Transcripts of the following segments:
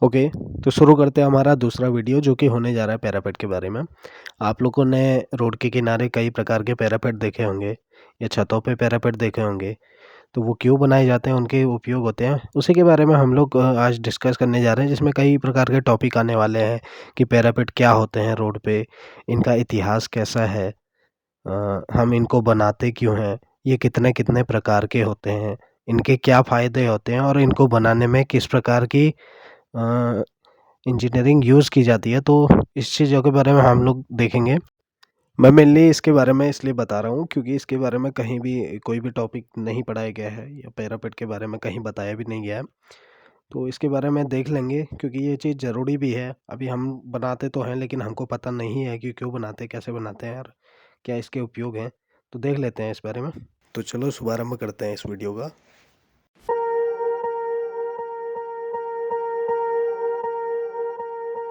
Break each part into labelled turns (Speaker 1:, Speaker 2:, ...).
Speaker 1: Okay, तो शुरू करते हैं हमारा दूसरा वीडियो जो कि होने जा रहा है पैरापेट के बारे में। आप लोगों ने रोड के किनारे कई प्रकार के पैरापेट देखे होंगे या छतों पे पैरापेट देखे होंगे। तो वो क्यों बनाए जाते हैं, उनके उपयोग होते हैं, उसी के बारे में हम लोग आज डिस्कस करने जा रहे हैं, जिसमें कई प्रकार के टॉपिक आने वाले हैं कि पैरापेट क्या होते हैं रोड पे, इनका इतिहास कैसा है, हम इनको बनाते क्यों हैं, ये कितने प्रकार के होते हैं, इनके क्या फ़ायदे होते हैं और इनको बनाने में किस प्रकार की इंजीनियरिंग यूज़ की जाती है। तो इस चीज़ों के बारे में हम लोग देखेंगे। मैं मेनली इसके बारे में इसलिए बता रहा हूँ क्योंकि इसके बारे में कहीं भी कोई भी टॉपिक नहीं पढ़ाया गया है या पैरापेट के बारे में कहीं बताया भी नहीं गया है। तो इसके बारे में देख लेंगे क्योंकि ये चीज़ ज़रूरी भी है। अभी हम बनाते तो हैं लेकिन हमको पता नहीं है कि क्यों बनाते हैं, कैसे बनाते हैं और क्या इसके उपयोग हैं। तो देख लेते हैं इस बारे में। तो चलो शुभारंभ करते हैं इस वीडियो का।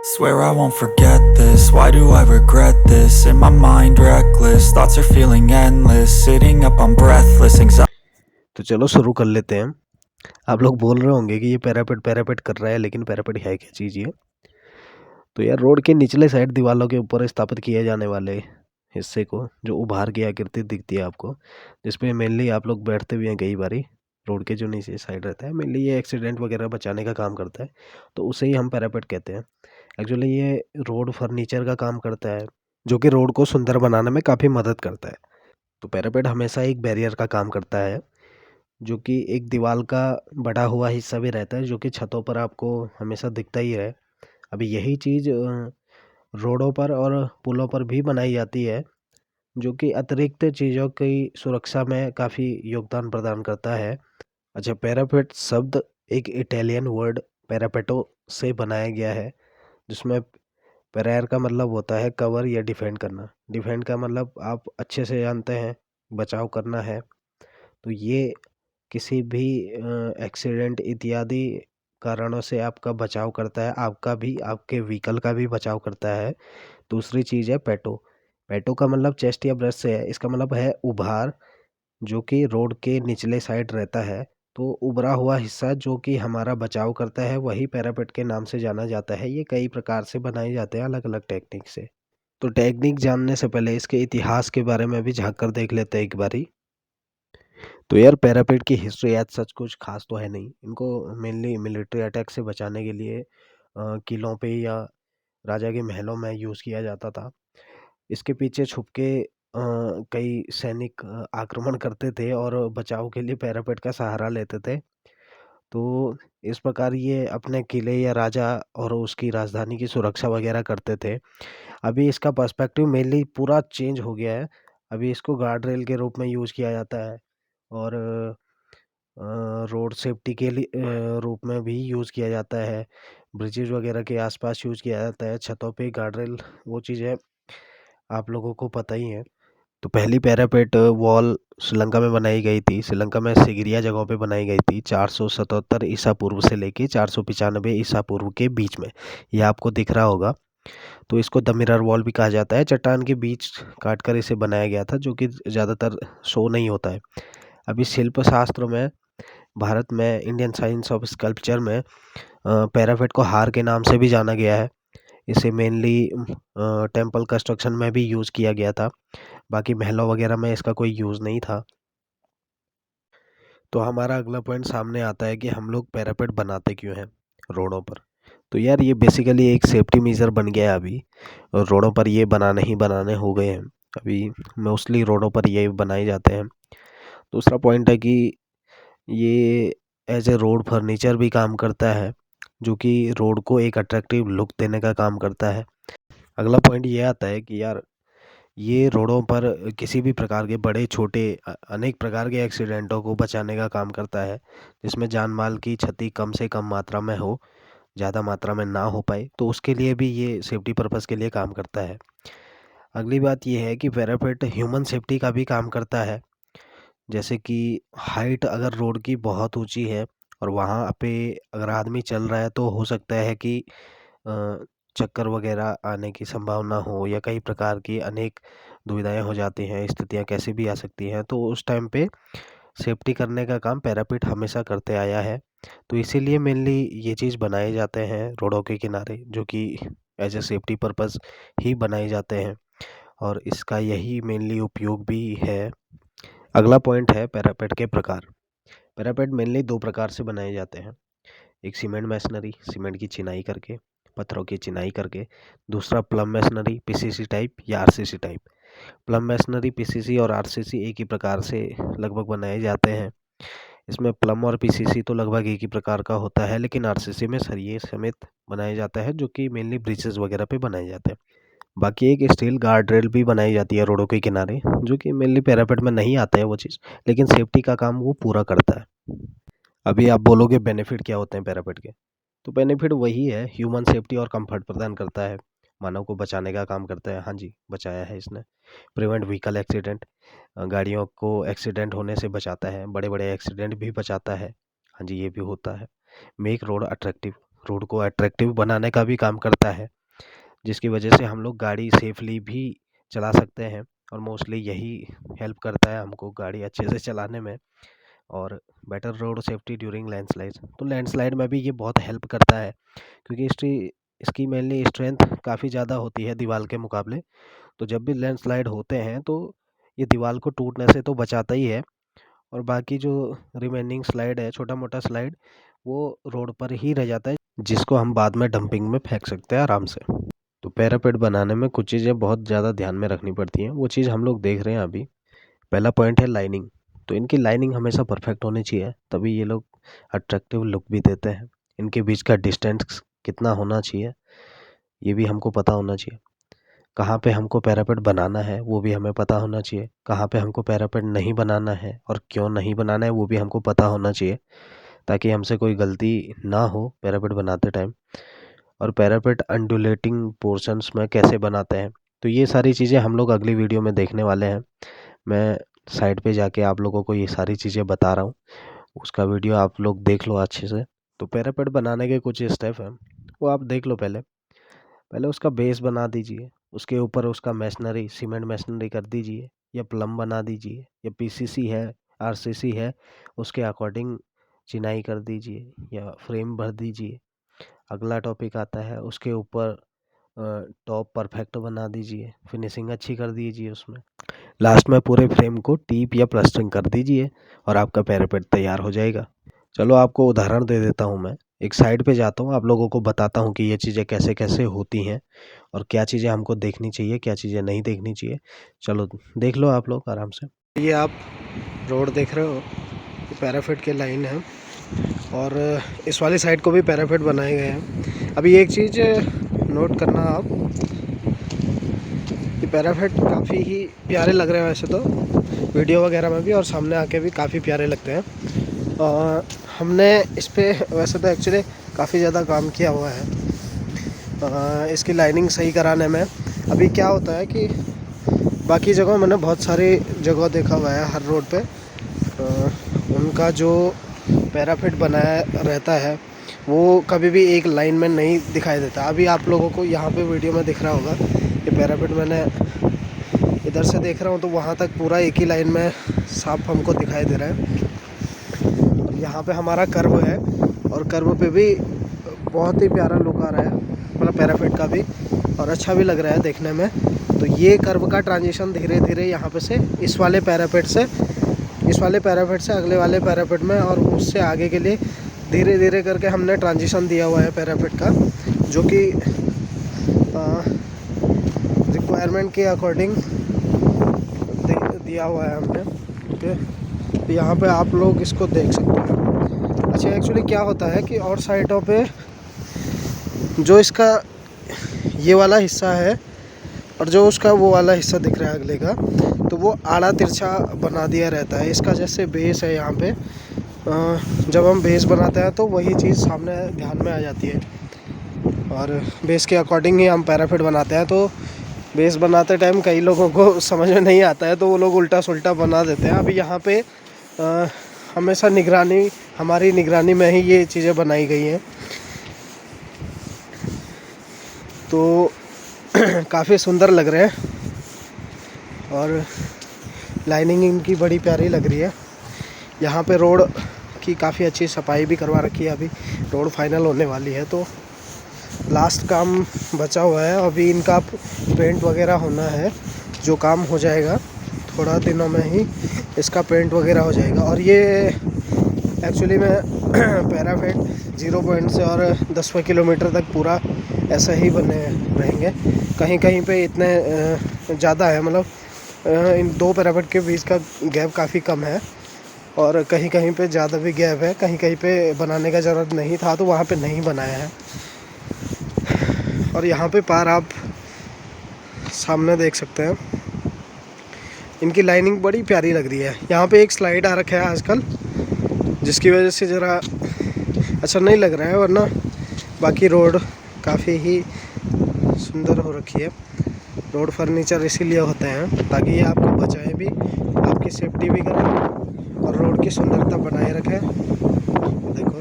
Speaker 2: Swear I won't forget this, why do I regret this? In my mind reckless, thoughts are feeling endless. Sitting up I'm breathless, anxiety.
Speaker 1: तो चलो शुरू कर लेते हैं। आप लोग बोल रहे होंगे कि ये पैरापेट पैरापेट कर रहा है, लेकिन पैरापेट है क्या चीज़ ये? तो यार रोड के निचले साइड दीवारों के ऊपर स्थापित किए जाने वाले हिस्से को, जो उभार की आकृति दिखती है आपको, जिसपे मेनली आप लोग बैठते भी हैं कई बारी। रोड के जो नीचे साइड रहता है, मेनली ये एक्सीडेंट वगैरह बचाने का काम करता है, तो उसे ही हम पैरापेट कहते हैं। एक्चुअली ये रोड फर्नीचर का काम करता है, जो कि रोड को सुंदर बनाने में काफ़ी मदद करता है। तो पैरापेट हमेशा एक बैरियर का काम करता है, जो कि एक दीवार का बढ़ा हुआ हिस्सा भी रहता है, जो कि छतों पर आपको हमेशा दिखता ही है। अभी यही चीज़ रोडों पर और पुलों पर भी बनाई जाती है, जो कि अतिरिक्त चीज़ों की सुरक्षा में काफ़ी योगदान प्रदान करता है। अच्छा, पैरापेट शब्द एक इटालियन वर्ड पैरापेटो से बनाया गया है, जिसमें पैरायर का मतलब होता है कवर या डिफेंड करना। डिफेंड का मतलब आप अच्छे से जानते हैं, बचाव करना है। तो ये किसी भी एक्सीडेंट इत्यादि कारणों से आपका बचाव करता है, आपका भी, आपके व्हीकल का भी बचाव करता है। दूसरी चीज़ है पेटो। पेटो का मतलब चेस्ट या ब्रेस्ट से है, इसका मतलब है उभार, जो कि रोड के निचले साइड रहता है। तो उभरा हुआ हिस्सा जो कि हमारा बचाव करता है, वही पैरापेट के नाम से जाना जाता है। ये कई प्रकार से बनाए जाते हैं अलग अलग टेक्निक से। तो टेक्निक जानने से पहले इसके इतिहास के बारे में भी झांक कर देख लेते हैं एक बारी। तो यार पैरापेट की हिस्ट्री आज सच कुछ खास तो है नहीं। इनको मेनली मिलिट्री अटैक से बचाने के लिए किलों पे या राजा के महलों में यूज़ किया जाता था। इसके पीछे छुप के कई सैनिक आक्रमण करते थे और बचाव के लिए पैरापेट का सहारा लेते थे। तो इस प्रकार ये अपने किले या राजा और उसकी राजधानी की सुरक्षा वगैरह करते थे। अभी इसका पर्सपेक्टिव मेनली पूरा चेंज हो गया है। अभी इसको गार्ड रेल के रूप में यूज़ किया जाता है और रोड सेफ्टी के लिए रूप में भी यूज़ किया जाता है। ब्रिजेज़ वगैरह के आसपास यूज़ किया जाता है। छतों पे गार्ड रेल, वो चीज़ें आप लोगों को पता ही है। तो पहली पैरापेट वॉल श्रीलंका में बनाई गई थी। श्रीलंका में सिगिरिया जगहों पे बनाई गई थी 477 ईसा पूर्व से लेके 495 ईसा पूर्व के बीच में। ये आपको दिख रहा होगा। तो इसको द मिरर वॉल भी कहा जाता है। चट्टान के बीच काट कर इसे बनाया गया था, जो कि ज़्यादातर शो नहीं होता है। अभी शिल्प शास्त्र में, भारत में इंडियन साइंस ऑफ स्कल्पचर में पैरापेट को हार के नाम से भी जाना गया है। इसे मेनली टेम्पल कंस्ट्रक्शन में भी यूज़ किया गया था। बाकी महलों वगैरह में इसका कोई यूज़ नहीं था। तो हमारा अगला पॉइंट सामने आता है कि हम लोग पैरापेट बनाते क्यों हैं रोडों पर। तो यार ये बेसिकली एक सेफ्टी मेजर बन गया है अभी, और रोडों पर ये बनाने ही बनाने हो गए हैं। अभी मोस्टली रोडों पर ये बनाए जाते हैं। दूसरा पॉइंट है कि ये एज ए रोड फर्नीचर भी काम करता है, जो कि रोड को एक अट्रैक्टिव लुक देने का काम करता है। अगला पॉइंट ये आता है कि यार ये रोडों पर किसी भी प्रकार के बड़े छोटे अनेक प्रकार के एक्सीडेंटों को बचाने का काम करता है, जिसमें जान माल की क्षति कम से कम मात्रा में हो, ज़्यादा मात्रा में ना हो पाए। तो उसके लिए भी ये सेफ्टी पर्पज़ के लिए काम करता है। अगली बात ये है कि पैरापेट ह्यूमन सेफ्टी का भी काम करता है। जैसे कि हाइट अगर रोड की बहुत ऊंची है और वहाँ पे अगर आदमी चल रहा है, तो हो सकता है कि अ, चक्कर वगैरह आने की संभावना हो या कई प्रकार की अनेक दुविधाएं हो जाती हैं, स्थितियां कैसी भी आ सकती हैं। तो उस टाइम पे सेफ्टी करने का काम पैरापेट हमेशा करते आया है। तो इसीलिए मेनली ये चीज़ बनाए जाते हैं रोडों के किनारे, जो कि एज ए सेफ्टी पर्पज़ ही बनाए जाते हैं और इसका यही मेनली उपयोग भी है। अगला पॉइंट है पैरापेट के प्रकार। पैरापेट मेनली 2 प्रकार से बनाए जाते हैं। एक सीमेंट मैसनरी, सीमेंट की चिनाई करके, पत्थरों की चिनाई करके। दूसरा प्लम मैसनरी, पीसीसी टाइप या RCC type. Plum masonry, PCC और आरसीसी एक ही प्रकार से लगभग बनाए जाते हैं। इसमें प्लम और पीसीसी तो लगभग एक ही प्रकार का होता है, लेकिन आरसीसी में सरिये समेत बनाया जाता है, जो कि मेनली ब्रिजेस वगैरह पे बनाए जाते हैं। बाकी एक स्टील गार्ड रेल भी बनाई जाती है रोडों के किनारे, जो कि मेनली पैरापेट में नहीं आता है वो चीज़, लेकिन सेफ्टी का काम वो पूरा करता है। अभी आप बोलोगे बेनिफिट क्या होते हैं पैरापेट के, तो बेनिफिट वही है, ह्यूमन सेफ्टी और कंफर्ट प्रदान करता है, मानव को बचाने का काम करता है। हाँ जी, बचाया है इसने। प्रिवेंट व्हीकल एक्सीडेंट, गाड़ियों को एक्सीडेंट होने से बचाता है, बड़े बड़े एक्सीडेंट भी बचाता है। हाँ जी, ये भी होता है। मेक रोड अट्रैक्टिव, रोड को अट्रैक्टिव बनाने का भी काम करता है, जिसकी वजह से हम लोग गाड़ी सेफली भी चला सकते हैं और मोस्टली यही हेल्प करता है हमको गाड़ी अच्छे से चलाने में। और better road safety during landslide, तो लैंडस्लाइड में भी ये बहुत हेल्प करता है, क्योंकि इसकी मेनली स्ट्रेंथ काफ़ी ज़्यादा होती है दीवार के मुकाबले। तो जब भी लैंडस्लाइड होते हैं तो ये दीवार को टूटने से तो बचाता ही है, और बाकी जो रिमेनिंग स्लाइड है, छोटा मोटा स्लाइड, वो रोड पर ही रह जाता है, जिसको हम बाद में डंपिंग में फेंक सकते हैं आराम से। तो पैरापेट बनाने में कुछ चीज़ें बहुत ज़्यादा ध्यान में रखनी पड़ती हैं, वो चीज़ हम लोग देख रहे हैं अभी। पहला पॉइंट है लाइनिंग। तो इनकी लाइनिंग हमेशा परफेक्ट होनी चाहिए, तभी ये लोग अट्रैक्टिव लुक भी देते हैं। इनके बीच का डिस्टेंस कितना होना चाहिए, ये भी हमको पता होना चाहिए। कहाँ पे हमको पैरापेट बनाना है वो भी हमें पता होना चाहिए। कहाँ पे हमको पैरापेट नहीं बनाना है और क्यों नहीं बनाना है वो भी हमको पता होना चाहिए, ताकि हमसे कोई गलती ना हो पैरापेट बनाते टाइम। और पैरापेट अंडुलेटिंग पोर्शंस में कैसे बनाते हैं, तो ये सारी चीज़ें हम लोग अगली वीडियो में देखने वाले हैं। मैं साइट पे जाके आप लोगों को ये सारी चीज़ें बता रहा हूँ, उसका वीडियो आप लोग देख लो अच्छे से। तो पैरापेट बनाने के कुछ स्टेप हैं, वो आप देख लो। पहले उसका बेस बना दीजिए, उसके ऊपर उसका मैसनरी, सीमेंट मैसनरी कर दीजिए, या प्लम बना दीजिए, या पीसीसी है, आरसीसी है, उसके अकॉर्डिंग चिनाई कर दीजिए या फ्रेम भर दीजिए। अगला टॉपिक आता है, उसके ऊपर टॉप परफेक्ट बना दीजिए, फिनिशिंग अच्छी कर दीजिए उसमें। लास्ट में पूरे फ्रेम को टीप या प्लास्टरिंग कर दीजिए और आपका पैरापेट तैयार हो जाएगा। चलो आपको उदाहरण दे देता हूँ, मैं एक साइड पे जाता हूँ, आप लोगों को बताता हूँ कि ये चीज़ें कैसे कैसे होती हैं और क्या चीज़ें हमको देखनी चाहिए, क्या चीज़ें नहीं देखनी चाहिए। चलो देख लो आप लोग आराम से। ये आप रोड देख रहे हो, ये पैरापेट के लाइन है और इस वाली साइड को भी पैरापेट बनाए गए हैं। अभी एक चीज़ नोट करना आप, कि पैरापेट काफ़ी ही प्यारे लग रहे हैं वैसे तो वीडियो वगैरह में भी, और सामने आके भी काफ़ी प्यारे लगते हैं। हमने इस पर वैसे तो एक्चुअली काफ़ी ज़्यादा काम किया हुआ है इसकी लाइनिंग सही कराने में। अभी क्या होता है कि बाकी जगह मैंने बहुत सारी जगह देखा हुआ है, हर रोड पे उनका जो पैरापेट बनाया रहता है वो कभी भी एक लाइन में नहीं दिखाई देता। अभी आप लोगों को यहाँ पे वीडियो में दिख रहा होगा, ये पैरापेट मैंने इधर से देख रहा हूँ तो वहाँ तक पूरा एक ही लाइन में साफ हमको दिखाई दे रहा है। और यहाँ पे हमारा कर्व है और कर्व पे भी बहुत ही प्यारा लुक आ रहा है, मतलब पैरापेट का भी, और अच्छा भी लग रहा है देखने में। तो ये कर्व का ट्रांजिशन धीरे धीरे यहाँ पे से इस वाले पैरापेट से अगले वाले पैरापेट में और उससे आगे के लिए धीरे धीरे करके हमने ट्रांजिशन दिया हुआ है पैरापेट का, जो कि रिक्वायरमेंट के अकॉर्डिंग दिया हुआ है हमने। ठीक है, तो यहाँ पे आप लोग इसको देख सकते हैं। अच्छा, एक्चुअली क्या होता है कि और साइडों पे जो इसका ये वाला हिस्सा है और जो उसका वो वाला हिस्सा दिख रहा है अगले का, तो वो आड़ा तिरछा बना दिया रहता है। इसका जैसे बेस है यहाँ पे, जब हम बेस बनाते हैं तो वही चीज़ सामने ध्यान में आ जाती है और बेस के अकॉर्डिंग ही हम पैरापेट बनाते हैं। तो बेस बनाते टाइम कई लोगों को समझ में नहीं आता है तो वो लोग उल्टा सुल्टा बना देते हैं। अभी यहाँ पे हमेशा हमारी निगरानी में ही ये चीज़ें बनाई गई हैं, तो काफ़ी सुंदर लग रहे हैं और लाइनिंग इनकी बड़ी प्यारी लग रही है। यहाँ पे रोड इसकी काफ़ी अच्छी सफाई भी करवा रखी है। अभी रोड फाइनल होने वाली है तो लास्ट काम बचा हुआ है। अभी इनका पेंट वगैरह होना है, जो काम हो जाएगा थोड़ा दिनों में ही इसका पेंट वगैरह हो जाएगा। और ये एक्चुअली में पैराफिट 0 पॉइंट से और 10वें किलोमीटर तक पूरा ऐसा ही बने रहेंगे। कहीं कहीं पे इतने ज़्यादा है, मतलब इन दो पैराफिट के बीच का गैप काफ़ी कम है और कहीं कहीं पे ज़्यादा भी गैप है। कहीं कहीं पे बनाने का ज़रूरत नहीं था तो वहाँ पे नहीं बनाया है। और यहाँ पे पार आप सामने देख सकते हैं, इनकी लाइनिंग बड़ी प्यारी लग रही है। यहाँ पे एक स्लाइड आ रखा है आजकल, जिसकी वजह से ज़रा अच्छा नहीं लग रहा है, वरना बाकी रोड काफ़ी ही सुंदर हो रखी है। रोड फर्नीचर इसीलिए होते हैं ताकि ये आपको बचाए भी, आपकी सेफ्टी भी करें और रोड की सुंदरता बनाए रखें। देखो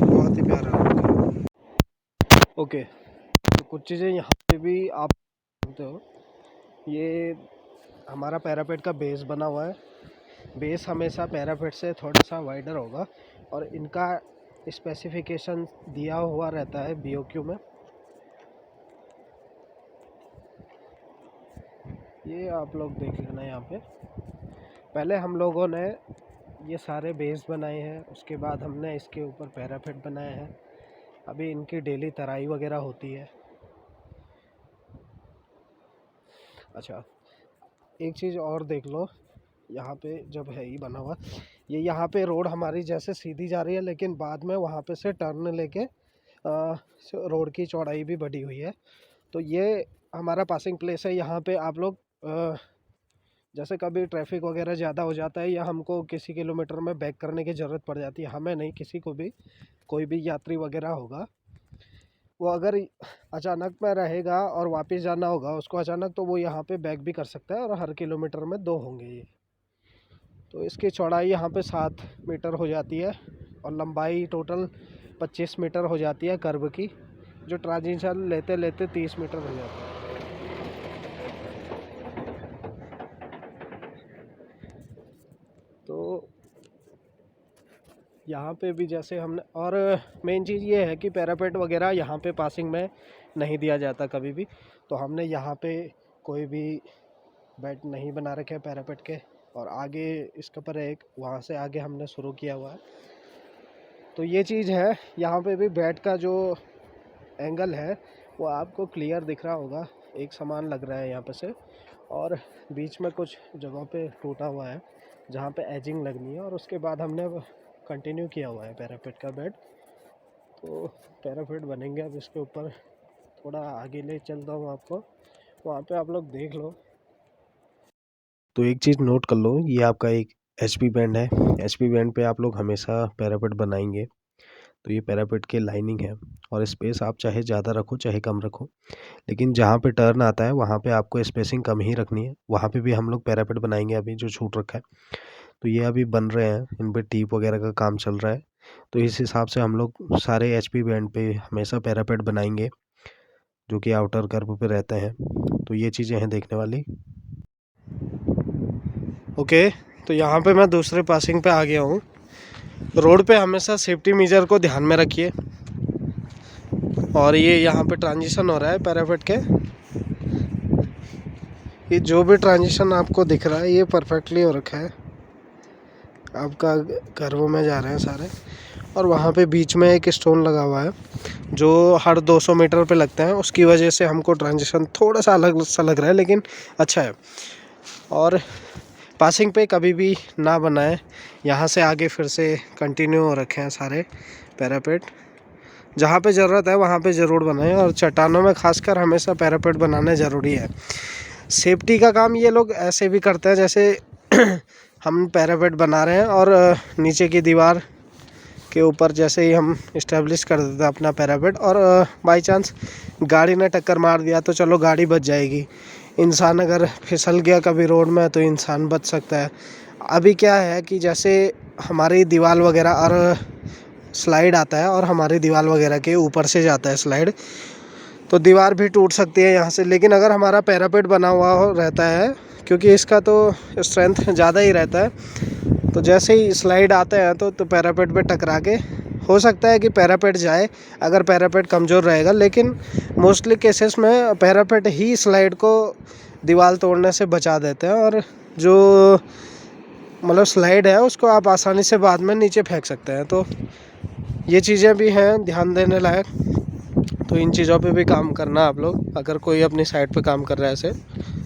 Speaker 1: बहुत ही प्यारा रोड। ओके, तो कुछ चीज़ें यहाँ पे भी आप जानते हो, ये हमारा पैरापेट का बेस बना हुआ है। बेस हमेशा पैरापेट से थोड़ा सा वाइडर होगा और इनका स्पेसिफिकेशन दिया हुआ रहता है BOQ में। ये आप लोग देख लेना। यहाँ पे पहले हम लोगों ने ये सारे बेस बनाए हैं, उसके बाद हमने इसके ऊपर पैरापेट बनाए हैं। अभी इनकी डेली तराई वगैरह होती है। अच्छा, एक चीज़ और देख लो, यहाँ पे जब है ही बना हुआ, ये यहाँ पे रोड हमारी जैसे सीधी जा रही है, लेकिन बाद में वहाँ पे से टर्न लेके रोड की चौड़ाई भी बढ़ी हुई है। तो ये हमारा पासिंग प्लेस है। यहाँ पे आप लोग जैसे कभी ट्रैफिक वगैरह ज़्यादा हो जाता है या हमको किसी किलोमीटर में बैक करने की ज़रूरत पड़ जाती है, हमें नहीं, किसी को भी, कोई भी यात्री वगैरह होगा, वो अगर अचानक में रहेगा और वापस जाना होगा उसको अचानक, तो वो यहाँ पे बैक भी कर सकता है। और हर किलोमीटर में 2 होंगे ये। तो इसकी चौड़ाई यहाँ पे 7 मीटर हो जाती है और लंबाई टोटल 25 मीटर हो जाती है कर्व की, जो ट्रांजिशन लेते लेते 30 मीटर हो जाता है। तो यहाँ पे भी जैसे हमने, और मेन चीज़ ये है कि पैरापेट वगैरह यहाँ पे पासिंग में नहीं दिया जाता कभी भी। तो हमने यहाँ पे कोई भी बेड नहीं बना रखे हैं पैरापेट के, और आगे इसके ऊपर एक, वहाँ से आगे हमने शुरू किया हुआ है। तो ये चीज़ है, यहाँ पे भी बेड का जो एंगल है वो आपको क्लियर दिख रहा होगा, एक समान लग रहा है यहाँ पे से। और बीच में कुछ जगहों पे टूटा हुआ है जहाँ पे एजिंग लगनी है, और उसके बाद हमने कंटिन्यू किया हुआ है पैरापेट का बेड। तो पैरापेट बनेंगे अब इसके ऊपर। थोड़ा आगे ले चलता हूँ आपको, वहाँ पे आप लोग देख लो। तो एक चीज़ नोट कर लो, ये आपका एक HP बैंड है। HP बैंड पे आप लोग हमेशा पैरापेट बनाएंगे तो ये पैरापेट की लाइनिंग है, और स्पेस आप चाहे ज़्यादा रखो चाहे कम रखो, लेकिन जहाँ पे टर्न आता है वहाँ पे आपको स्पेसिंग कम ही रखनी है। वहाँ पे भी हम लोग पैरापेट बनाएंगे अभी, जो छूट रखा है। तो ये अभी बन रहे हैं, इन पे टीप वगैरह का काम चल रहा है। तो इस हिसाब से हम लोग सारे HP बैंड पे हमेशा पैरापेट बनाएंगे जो कि आउटर कर्व पे रहते हैं। तो ये चीज़ें हैं देखने वाली। ओके, तो यहाँ पे मैं दूसरे पासिंग पे आ गया हूँ। रोड पे हमेशा सेफ्टी मेजर को ध्यान में रखिए। और ये यहाँ पे ट्रांजिशन हो रहा है पैरापेट के, ये जो भी ट्रांजिशन आपको दिख रहा है ये परफेक्टली हो रखा है। आपका कर्व में जा रहे हैं सारे, और वहाँ पे बीच में एक स्टोन लगा हुआ है जो हर 200 मीटर पे लगता है। उसकी वजह से हमको ट्रांजिशन थोड़ा सा अलग सा लग रहा है, लेकिन अच्छा है। और पासिंग पे कभी भी ना बनाएं, यहाँ से आगे फिर से कंटिन्यू हो रखे हैं सारे पैरापेट। जहाँ पे ज़रूरत है वहाँ पे ज़रूर बनाएं, और चट्टानों में खासकर हमेशा पैरापेट बनाना ज़रूरी है। सेफ्टी का काम ये लोग ऐसे भी करते हैं, जैसे हम पैरापेट बना रहे हैं और नीचे की दीवार के ऊपर जैसे ही हम इस्टेब्लिश कर देते हैं अपना पैरापेट, और बाई चांस गाड़ी ने टक्कर मार दिया तो चलो गाड़ी बच जाएगी। इंसान अगर फिसल गया कभी रोड में तो इंसान बच सकता है। अभी क्या है कि जैसे हमारी दीवार वगैरह और स्लाइड आता है और हमारी दीवार वगैरह के ऊपर से जाता है स्लाइड, तो दीवार भी टूट सकती है यहाँ से। लेकिन अगर हमारा पैरापेट बना हुआ रहता है, क्योंकि इसका तो स्ट्रेंथ ज़्यादा ही रहता है,
Speaker 3: तो जैसे ही स्लाइड आते हैं तो पैरापेट पे टकरा के हो सकता है कि पैरापेट जाए अगर पैरापेट कमज़ोर रहेगा, लेकिन मोस्टली केसेस में पैरापेट ही स्लाइड को दीवार तोड़ने से बचा देते हैं, और जो मतलब स्लाइड है उसको आप आसानी से बाद में नीचे फेंक सकते हैं। तो ये चीज़ें भी हैं ध्यान देने लायक। तो इन चीज़ों पे भी काम करना आप लोग, अगर कोई अपनी साइड पे काम कर रहा है ऐसे।